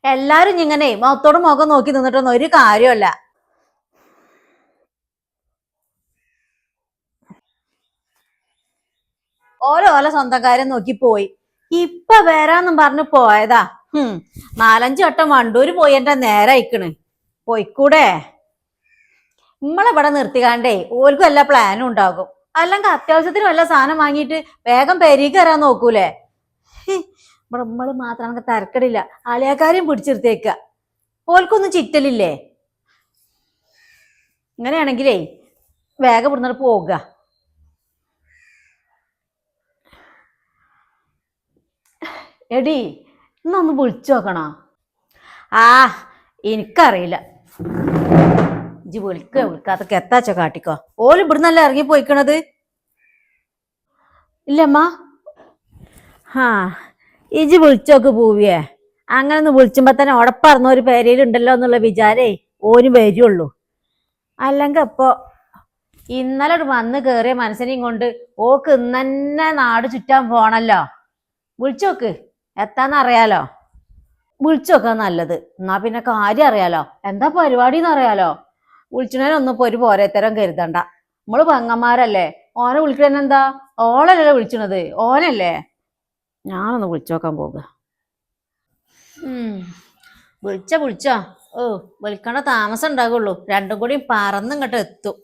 എല്ലാരും ഇങ്ങനെ മുഖത്തോട് മുഖം നോക്കി നിന്നിട്ടൊന്നും ഒരു കാര്യമല്ല. ഓരോ സ്വന്തം കാര്യം നോക്കി പോയി. ഇപ്പൊ വരാന്നും പറഞ്ഞു പോയതാ. 4-5 വട്ടം വണ്ടൂര് പോയി എന്റെ നേരെ അയക്കണ്. പോയിക്കൂടെ? നമ്മളിവിടെ നിർത്തിക്കാണ്ടേ ഓൽക്കും എല്ലാ പ്ലാനും ഉണ്ടാകും. അല്ലെങ്കിൽ അത്യാവശ്യത്തിന് വല്ല സാധനം വാങ്ങിയിട്ട് വേഗം പെരീക്ക് വരാൻ നോക്കൂലേ. ഇവിടെ നമ്മള് മാത്രം തിരക്കടില്ല, ആലയക്കാരെയും പിടിച്ചിരുത്തേക്ക. ഓൽക്കൊന്നും ചിറ്റലില്ലേ? ഇങ്ങനെയാണെങ്കിലേ വേഗം ഇവിടുന്ന് പോകുക. എടി ഇന്നൊന്ന് വിളിച്ചു നോക്കണോ? എനിക്കറിയില്ല. ഇജ്ജ് വിളിക്കാത്തൊക്കെ എത്താച്ച കാട്ടിക്കോ. ഓല് ഇവിടുന്നല്ല ഇറങ്ങി പോയിക്കണത്. ഇല്ലമ്മ. ഇജ്ജ് വിളിച്ചോക്ക് പോവിയേ. അങ്ങനെ ഒന്ന് വിളിച്ചുമ്പോ തന്നെ ഉടപ്പറന്ന ഒരു പേരയിലുണ്ടല്ലോ എന്നുള്ള വിചാരേ ഓന് വരുള്ളൂ. അല്ലെങ്കിൽ ഇപ്പൊ ഇന്നലെ വന്ന് കേറിയ മനസ്സിനെയും കൊണ്ട് ഓക്ക് ഇന്നെ നാട് ചുറ്റാൻ പോണല്ലോ. വിളിച്ചോക്ക്, എത്താന്നറിയാലോ. വിളിച്ചോക്കാ നല്ലത്. എന്നാ പിന്നെ കാര്യം അറിയാലോ, എന്താ പരിപാടിന്ന് അറിയാലോ. വിളിച്ചണേനൊന്നും ഇപ്പൊ ഒരു പോരത്തരം കരുതണ്ട. നമ്മള് പെങ്ങന്മാരല്ലേ. ഓനെ വിളിക്കണെന്താ? ഓളല്ലേ വിളിച്ചണത്, ഓനല്ലേ. ഞാനൊന്ന് വിളിച്ചോക്കാൻ പോകുക. വിളിച്ചോ. വിളിക്കണ താമസം ഉണ്ടാകുള്ളൂ. രണ്ടും കൂടി പറന്നിങ്ങോട്ട് എത്തും.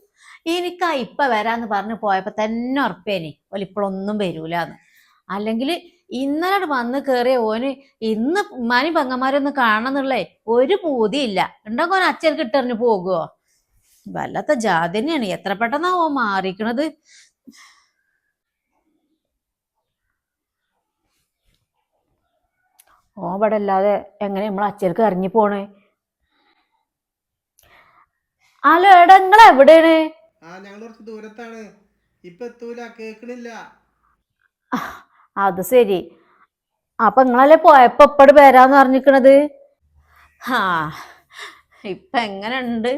എനിക്കാ ഇപ്പൊ വരാന്ന് പറഞ്ഞു പോയപ്പോ തന്നെ ഉറപ്പേനി ഓലിപ്പോഴൊന്നും വരൂലെന്ന്. അല്ലെങ്കിൽ ഇന്നലെ വന്ന് കേറിയ ഓന് ഇന്ന് ഉമ്മാനും പെങ്ങന്മാരൊന്നും കാണണമെന്നുള്ളേ ഒരു പൂതിയില്ല. ഉണ്ടെങ്കിൽ ഓൻ അച്ഛൻ ഇട്ടെറിഞ്ഞു പോകുവോ? വല്ലാത്ത ജാതി തന്നെയാണ്. എത്ര പെട്ടെന്നാ ഓൻ മാറിക്കണത്. ഓൻ ഇവിടെ അല്ലാതെ എങ്ങനെ നമ്മൾ അച്ഛർക്ക് ഇറങ്ങി പോണേ? ഹലോ എടാ, നിങ്ങൾ എവിടെയാണ്? ദൂരത്താണ്. ഇപ്പൊ എത്തൂല, കേക്കണില്ല. അത് ശരി. അപ്പൊ നിങ്ങളല്ലേ പോയപ്പോ എപ്പോഴും വരാന്ന് പറഞ്ഞിക്കണത്? ഇപ്പൊ എങ്ങനെയുണ്ട്?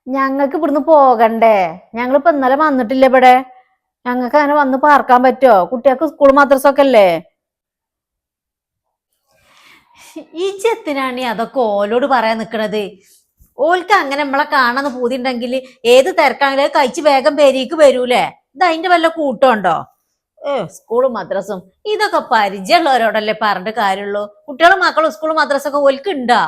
ഞങ്ങൾക്ക് ഇവിടുന്ന് പോകണ്ടേ? ഞങ്ങളിപ്പോ ഇന്നലെ വന്നിട്ടില്ല ഇവിടെ. ഞങ്ങൾക്ക് അങ്ങനെ വന്ന് പാർക്കാൻ പറ്റുമോ? കുട്ടികൾക്ക് സ്കൂൾ മദ്രസൊക്കെ അല്ലേ. ഈ ചെത്തിനാണി അതൊക്കെ ഓലോട് പറയാൻ നിക്കണത്. ഓൽക്ക് അങ്ങനെ നമ്മളെ കാണാന്ന് പൂതി ഉണ്ടെങ്കിൽ ഏത് തിരക്കാണെങ്കിലും കഴിച്ച് വേഗം പെരീക്ക് വരൂലേ. ഇത് അതിന്റെ വല്ല കൂട്ടമുണ്ടോ? സ്കൂളും മദ്രസും ഇതൊക്കെ പരിചയമുള്ളവരോടല്ലേ പറഞ്ഞിട്ട് കാര്യമുള്ളൂ. കുട്ടികളും മക്കളും സ്കൂളും മദ്രസൊക്കെ ഓൽക്ക് ഉണ്ടാ?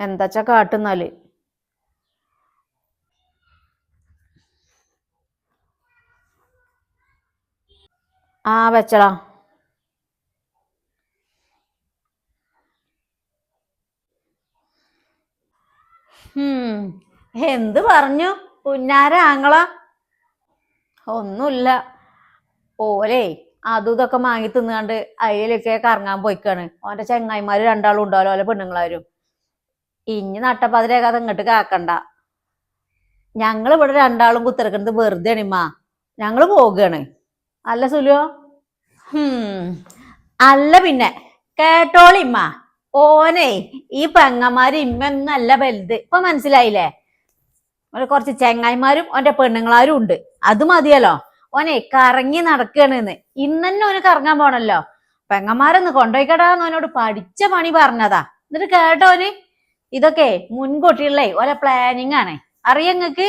എന്താച്ചാ കാട്ടുന്നാല്. വെച്ചടാ. എന്ത് പറഞ്ഞു പുന്നാര ആങ്ങള? ഒന്നുമില്ല. ഓലേ അതും ഇതൊക്കെ വാങ്ങി തിന്നാണ്ട് അയിലൊക്കെ കറങ്ങാൻ പോയിക്കാണ്. ഓന്റെ ചെങ്ങായിമാര് രണ്ടാളും ഉണ്ടാവല്ലോ, ഓലെ പെണ്ണുങ്ങളാരും. ഇനി നട്ടപ്പതിരേക്കാതെ ഇങ്ങോട്ട് കാക്കണ്ട. ഞങ്ങള് ഇവിടെ രണ്ടാളും കുത്തിറക്കുന്നത് വെറുതെ ആണിമ്മ. ഞങ്ങള് പോകുകയാണ്. അല്ല സുലോ? അല്ല പിന്നെ കേട്ടോളിമ്മ. ഓനെ ഈ പെങ്ങന്മാര് ഇമ്മൊന്നല്ല വലുത്. ഇപ്പൊ മനസ്സിലായില്ലേ? കുറച്ച് ചെങ്ങായിമാരും ഓന്റെ പെണ്ണുങ്ങളാരും ഉണ്ട്. അത് മതിയല്ലോ. ഓനെ കറങ്ങി നടക്കണെന്ന്. ഇന്നെ ഓന് കറങ്ങാൻ പോണല്ലോ. പെങ്ങന്മാരൊന്ന് കൊണ്ടുപോയിക്കടാന്ന് ഓനോട് പഠിച്ച പണി പറഞ്ഞതാ. എന്നിട്ട് കേട്ടോന് ഇതൊക്കെ മുൻകൂട്ടിയുള്ളേ ഓലെ പ്ലാനിങ് ആണ്. അറിയങ്ങക്ക്?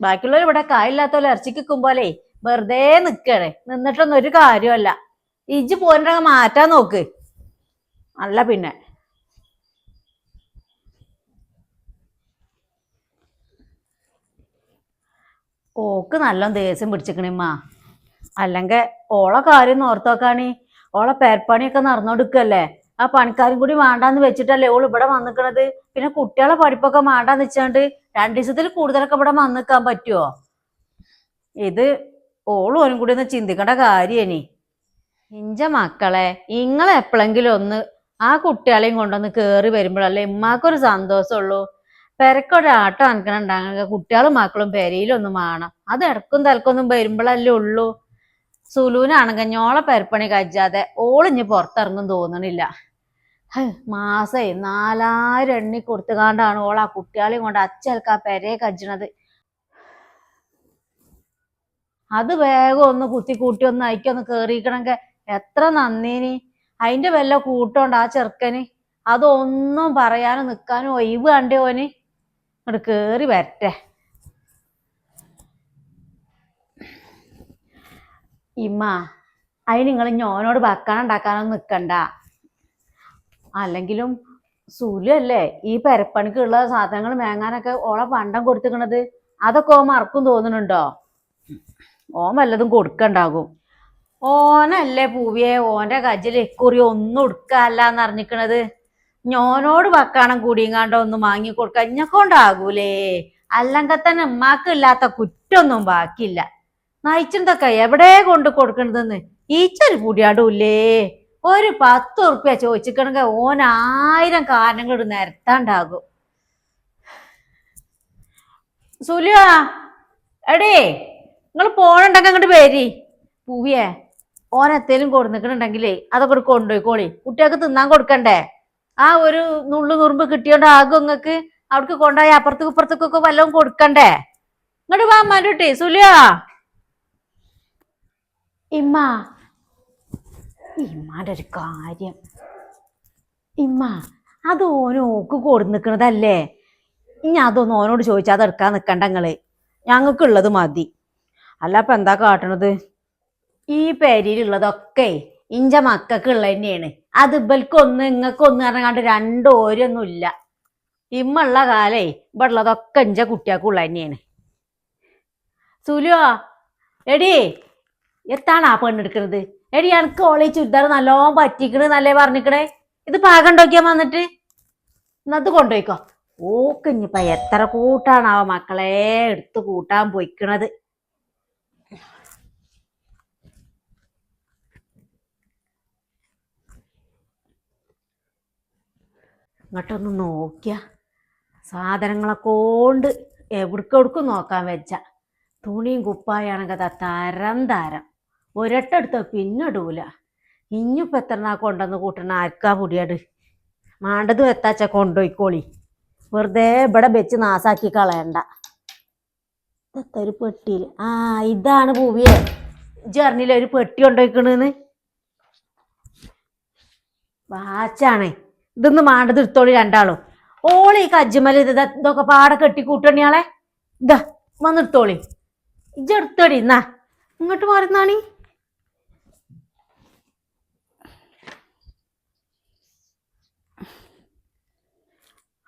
ബാക്കിയുള്ളവർ ഇവിടെ കായില്ലാത്തോലെ ഇറച്ചിക്കും പോലെ വെറുതെ നിക്കണേ. നിന്നിട്ടൊന്നും ഒരു കാര്യമല്ല. ഇജ്ജ് പോരണ്ടങ്ങ് മാറ്റാൻ നോക്ക്. അല്ല പിന്നെ ഓക്ക് നല്ല ദേഷ്യം പിടിച്ചിക്കണിമ്മ. അല്ലെങ്കിൽ ഓളെ കാര്യം ഓർത്തോക്കാണി. ഓളെ പേരപ്പണിയൊക്കെ നടന്നോടുക്കല്ലേ. ആ പണിക്കാരും കൂടി വേണ്ടാന്ന് വെച്ചിട്ടല്ലേ ഓൾ ഇവിടെ വന്നിക്കണത്. പിന്നെ കുട്ടികളെ പഠിപ്പൊക്കെ വേണ്ടാന്ന് വെച്ചാണ്ട് 2 ദിവസത്തിൽ കൂടുതലൊക്കെ ഇവിടെ വന്നിക്കാൻ പറ്റുമോ? ഇത് ഓളും ഓനും കൂടി ഒന്ന് ചിന്തിക്കേണ്ട കാര്യേനി. ഇഞ്ച മക്കളെ, ഇങ്ങളെ എപ്പോഴെങ്കിലും ഒന്ന് ആ കുട്ടികളെയും കൊണ്ടൊന്ന് കേറി വരുമ്പോഴല്ലേ ഇമ്മാക്കൊരു സന്തോഷമുള്ളൂ. പെരക്കൊരാട്ടം അനക്കണുണ്ടാകുക കുട്ടികളും മക്കളും പെരയിലൊന്നും വേണം. അത് ഇടക്കും തലക്കൊന്നും വരുമ്പോഴല്ലേ ഉള്ളൂ. സുലൂനാണെങ്കിൽ ഞോളെ പെരപ്പണി കഴിച്ചാതെ ഓളിഞ്ഞ് പുറത്തിറങ്ങും തോന്നണില്ല. മാസേ 4000 എണ്ണി കൊടുത്തുകാണ്ടാണ് ഓൾ ആ കുട്ടികളെയും കൊണ്ട് അച്ചൽക്കാ പെരയെ കജ്ജണത്. അത് വേഗം ഒന്ന് കുത്തി കൂട്ടി ഒന്ന് അയക്കൊന്ന് കേറിക്കണമെങ്കിൽ എത്ര നന്ദീനി. അതിന്റെ വല്ല കൂട്ടമുണ്ട് ആ ചെറുക്കന്. അതൊന്നും പറയാനും നിക്കാനും ഒഴിവ് കണ്ടേ ഓന്. ഇങ്ങോട്ട് കേറി വരട്ടെ. ഇമ്മ അതിന് നിങ്ങൾ ഞാനോട് ഉണ്ടാക്കാനൊന്നും നിക്കണ്ട. അല്ലെങ്കിലും സുലല്ലേ ഈ പെരപ്പണിക്കുള്ള സാധനങ്ങൾ മേങ്ങാനൊക്കെ ഓളെ പണ്ടം കൊടുത്തിക്കണത്. അതൊക്കെ ഓൻ മറക്കും തോന്നുന്നുണ്ടോ? ഓൻ വല്ലതും കൊടുക്കണ്ടാകും. ഓനല്ലേ പൂവിയെ ഓന്റെ കജ്ജിൽ ഇക്കുറി ഒന്നും എടുക്കല്ലാന്ന് അറിഞ്ഞിക്കണത്. ഞാനോട് വക്കാണം കൂടിയും ഒന്നും വാങ്ങി കൊടുക്കാൻ ഇഞ്ഞക്കൊണ്ടാകൂലേ. അല്ലെങ്കിൽ തന്നെ ഉമ്മാക്ക് ഇല്ലാത്ത കുറ്റൊന്നും ബാക്കിയില്ല. നയിച്ചതൊക്കെ എവിടെ കൊണ്ട് കൊടുക്കണതെന്ന് ഈച്ചൊരു പുടിയാടൂല്ലേ. ഒരു 10 ഉറുപ്പ്യ ചോദിച്ചിക്കണെങ്കിൽ ഓൻ 1000 കാരണങ്ങൾ നിരത്താണ്ടാകും. സുലുവാ എടേ നിങ്ങൾ പോണുണ്ടെങ്കിൽ അങ്ങോട്ട് വരി. പൂവിയെ ഓനെത്തേലും കൊടുന്നിക്കണുണ്ടെങ്കിലേ അതൊക്കെ കൊണ്ടുപോയിക്കോളി. കുട്ടികൾക്ക് തിന്നാൻ കൊടുക്കണ്ടേ? ആ ഒരു നുള്ളു നുറുമ്പ് കിട്ടിയോണ്ട് ആകും നിങ്ങക്ക്. അവിടേക്ക് കൊണ്ടുപോയി അപ്പുറത്തേക്ക് ഇപ്പുറത്തേക്കൊക്കെ വല്ലതും കൊടുക്കണ്ടേ? ഇങ്ങോട്ട് വാ മാറ്റേ സുലുവാ. ഇമ്മ ഇമ്മാന്റെ ഒരു കാര്യം. ഇമ്മ അത് ഓനോക്ക് കൊടുന്നിക്കണതല്ലേ. ഇനി അതൊന്നും ഓനോട് ചോദിച്ചാൽ അതെടുക്കാൻ നിക്കണ്ട നിങ്ങള്. ഞങ്ങൾക്കുള്ളത് മതി. അല്ല ഇപ്പൊ എന്താ കാട്ടണത്? ഈ പേരിലുള്ളതൊക്കെ ഇഞ്ച മക്കൾക്കുള്ള തന്നെയാണ്. അത് ഇബൽക്കൊന്ന് ഇങ്ങക്കൊന്ന് പറഞ്ഞാണ്ട് രണ്ടോരൊന്നും ഇല്ല. ഇമ്മുള്ള കാലേ ഇവിടെ ഉള്ളതൊക്കെ ഇഞ്ച കുട്ടികൾക്കുള്ള തന്നെയാണ്. സുലുവാ എടി എത്താണ് ആ പെണ്ണെടുക്കണത്? എടി എനിക്ക് ഓളി ചുരിദാർ നല്ലോണം പറ്റിക്കണ് നല്ലേ പറഞ്ഞിക്കണേ. ഇത് പാകം ഉണ്ടാക്കിയാ വന്നിട്ട് ഇന്നത് കൊണ്ടുപോയിക്കോ. ഓക്ക് ഇനിയിപ്പ എത്ര കൂട്ടാണാവോ മക്കളെ എടുത്ത് കൂട്ടാൻ പൊയ്ക്കണത്. ഇങ്ങോട്ടൊന്ന് നോക്കിയ സാധനങ്ങളെ കൊണ്ട് എവിടക്കെവിടക്കും നോക്കാൻ വെച്ച തുണിയും കുപ്പായാണെങ്കിൽ അതാ തരം തരം. ഒരട്ടെടുത്ത പിന്നിടൂല. ഇനിയിപ്പോ എത്രനാ കൊണ്ടുവന്ന് കൂട്ടണ ആർക്കാ പൊടിയാട്. മാണ്ടത് എത്താച്ച കൊണ്ടുപോയിക്കോളി. വെറുതെ ഇവിടെ വെച്ച് നാസാക്കി കളയണ്ട. ഇതൊക്കെ ഒരു പെട്ടിയില്. ആ ഇതാണ് പൂവിയെ. ഇജ്ജ് അറിഞ്ഞില്ല ഒരു പെട്ടി കൊണ്ടുപോയിക്കണെന്ന്. വാച്ചാണ് ഇതൊന്ന് മാണ്ടത് എടുത്തോളി രണ്ടാളും. ഓളി കജ്ജുമല് ഇതൊക്കെ പാടെ കെട്ടി കൂട്ടണിയാളെ. ഇതാ വന്നെടുത്തോളി. ഇജ്ജെടുത്തോടി. എന്നാ ഇങ്ങോട്ട് മാറുന്നാണി.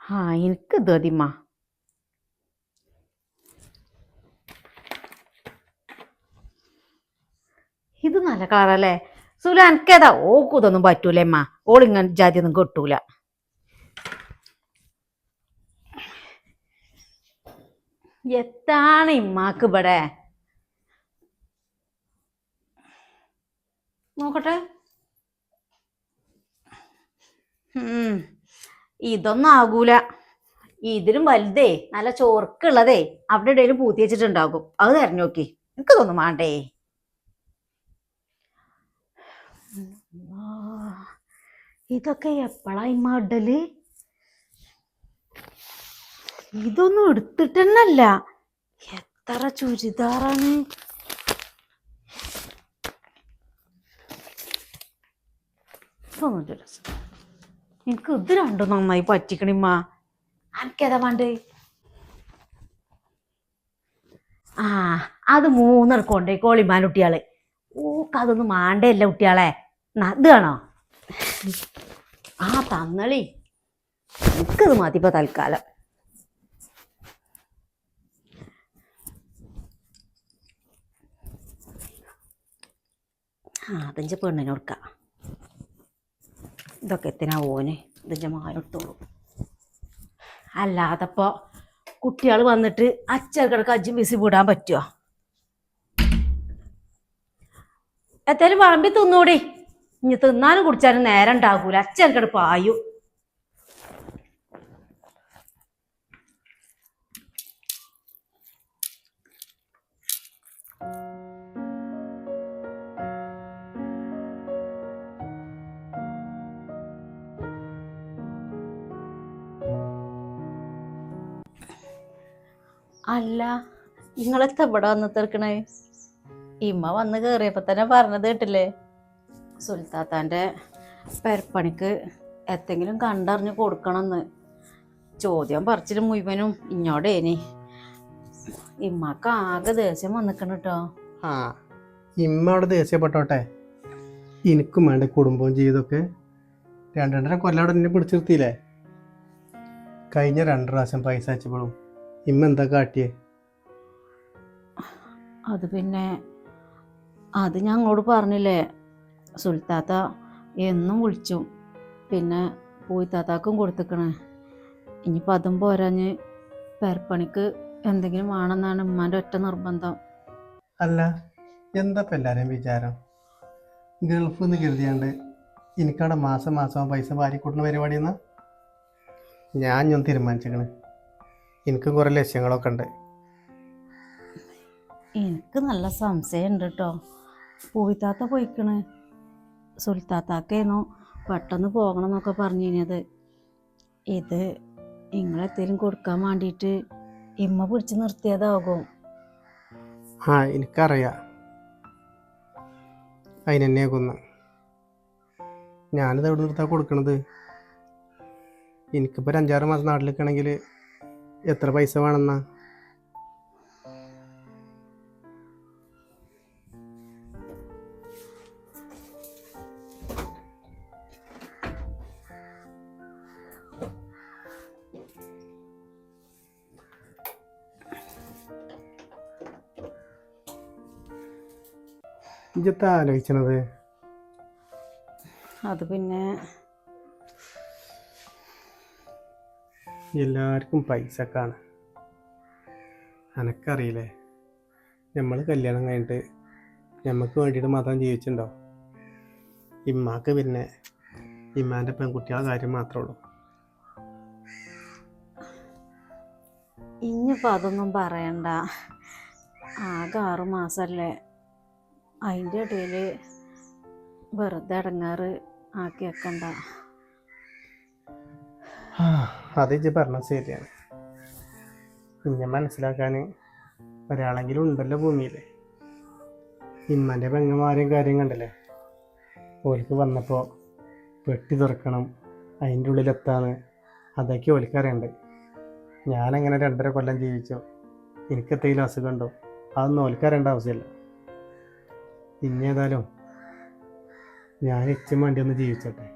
ആ എനിക്ക് ഇത് മതിമ്മ. ഇത് നല്ല കളറല്ലേ സുല. എനിക്കേതാ ഓക്കൂതൊന്നും പറ്റൂലേ അമ്മ. ഓളിങ്ങനെ ജാതി ഒന്നും കിട്ടൂല. എത്താണ് ഇമ്മാക്ക് ഇവിടെ നോക്കട്ടെ. ഇതൊന്നും ആകൂല. ഇതിലും വലുതേ നല്ല ചോർക്കുള്ളതേ അവിടെ ഇടയിലും പൂത്തി വെച്ചിട്ടുണ്ടാകും. അത് തെരഞ്ഞു നോക്കി. എനിക്ക് തോന്നും വേണ്ടേ. ഇതൊക്കെ എപ്പോഴാ ഇമ്മ ഇടല്? ഇതൊന്നും എടുത്തിട്ടെന്നല്ല. എത്ര ചുരിദാറാണ്. എനിക്ക് ഇത് രണ്ടും നന്നായി പറ്റിക്കണിമ്മ. എനിക്കേതാ വേണ്ടേ? ആ അത് 3 കൊണ്ടേക്കോളി മാനുട്ടിയാള്. ഓക്കതൊന്നും മാണ്ടല്ല കുട്ടിയാളെ. ഇത് വേണോ? ആ തന്നളി. എനിക്കത് മതിപ്പോ തൽക്കാലം. ആ അതിൻ്റെ പെണ്ണിന് കൊടുക്കാം. ഇതൊക്കെ എത്തിനാ ഓന്. ഇതിൻ്റെ മാനെടുത്തോളൂ. അല്ലാതപ്പോ കുട്ടികൾ വന്നിട്ട് അച്ചക്കിടക്ക് അജ്ജും ബിസി വിടാൻ പറ്റുമോ? എത്തേലും വളമ്പി തിന്നൂടി. ഇനി തിന്നാനും കുടിച്ചാലും നേരം ഉണ്ടാകൂല. അച്ചക്കിട പായും. അല്ല നിങ്ങളെത്ത ഇവിടെ വന്ന് തീർക്കണേ? ഇമ്മ വന്ന് കയറിയപ്പോ തന്നെ പറഞ്ഞത് കേട്ടില്ലേ, സുൽത്താത്താൻ്റെ പെരപ്പണിക്ക് എത്തെങ്കിലും കണ്ടറിഞ്ഞ് കൊടുക്കണമെന്ന്. ചോദ്യം പറിച്ചിട്ട് മുഴുവനും ഇഞ്ഞോടേനി. ഇമ്മക്ക് ആകെ ദേഷ്യം വന്നിക്കണ കേട്ടോ. ആ ഇമ്മ അവിടെ ദേഷ്യപ്പെട്ടോട്ടെ, എനിക്കും വേണ്ട കുടുംബവും ജീവിതമൊക്കെ. 2.5 കൊല്ലം അവിടെ എന്നെ പിടിച്ചിരുത്തിയില്ലേ. കഴിഞ്ഞ 2 പ്രാവശ്യം പൈസ അയച്ചപ്പോഴും ഇമ്മ എന്താ കാട്ടിയേ? അത് പിന്നെ അത് ഞങ്ങളോട് പറഞ്ഞില്ലേ, സുൽത്താത്ത എന്നും വിളിച്ചു. പിന്നെ പൂയിത്താത്താക്കും കൊടുത്തിക്കണേ. ഇനിയിപ്പോൾ അതും പോരാഞ്ഞ് പെരപ്പണിക്ക് എന്തെങ്കിലും വേണമെന്നാണ് ഉമ്മാൻ്റെ ഒറ്റ നിർബന്ധം. അല്ല എന്താ ഇപ്പം എല്ലാവരെയും വിചാരം? ഗൾഫിൽ നിന്ന് കരുതിയാണ്ട് എനിക്കവിടെ മാസം മാസം പൈസ വാരിക്കൂട്ടുന്ന പരിപാടിയെന്നാ? ഞാൻ തീരുമാനിച്ചിരിക്കണ്. എനിക്കും കുറേ ലക്ഷ്യങ്ങളൊക്കെ ഉണ്ട്. എനിക്ക് നല്ല സംശയം ഉണ്ട് കേട്ടോ. പൂയിത്താത്ത പോയിക്കണ്. സുൽത്താത്താക്കേനു പെട്ടെന്ന് പോകണം എന്നൊക്കെ പറഞ്ഞിരുന്നത്. ഇത് നിങ്ങളെന്തേലും കൊടുക്കാൻ വേണ്ടിയിട്ട് ഇമ്മ പിടിച്ച് നിർത്തിയതാകും. ആ എനിക്കറിയാം, അതിനെന്നെയാകുന്ന. ഞാനിത് എവിടെ നിർത്താൻ കൊടുക്കണത്? എനിക്കിപ്പോൾ ഒരു 5-6 മാസം നാട്ടിലേക്കാണെങ്കിൽ എത്ര പൈസ വേണമെന്നാ? ഇജ്ജെത്താ ആലോചിച്ചണത്? അത് പിന്നെ എല്ലാവർക്കും പൈസക്കാണ്. അനക്കറിയില്ലേ, നമ്മൾ കല്യാണം കഴിഞ്ഞിട്ട് നമുക്ക് വേണ്ടിയിട്ട് മാത്രം ജീവിച്ചിട്ടുണ്ടോ? ഇമ്മാക്ക് പിന്നെ ഇമ്മാൻ്റെ പെൺകുട്ടികളുടെ കാര്യം മാത്രമേ ഉള്ളൂ. ഇനിയിപ്പോൾ അതൊന്നും പറയണ്ട. ആകെ 6 മാസമല്ലേ, അതിൻ്റെ ഇടയിൽ വെറുതെ ഇടങ്ങാറ് ആക്കി വെക്കണ്ട. അത് ഇജ്ജ് പറഞ്ഞത് ശരിയാണ്. ഇന്നെ മനസ്സിലാക്കാൻ ഒരാളെങ്കിലും ഉണ്ടല്ലോ ഭൂമിയിൽ. ഇമ്മൻ്റെ പെങ്ങന്മാരെയും കാര്യം കണ്ടല്ലേ, ഓൽക്ക് വന്നപ്പോൾ പെട്ടി തുറക്കണം, അതിൻ്റെ ഉള്ളിലെത്താണ്, അതൊക്കെ ഓൽക്കറിയണ്ട്. ഞാനങ്ങനെ 2.5 കൊല്ലം ജീവിച്ചു, എനിക്ക് എന്തെങ്കിലും അസുഖമുണ്ടോ അതൊന്നും ഓൽക്കറിയേണ്ട ആവശ്യമില്ല. ഇനി ഏതായാലും ഞാൻ ഇച്ചും വേണ്ടി ഒന്ന് ജീവിച്ചോട്ടെ.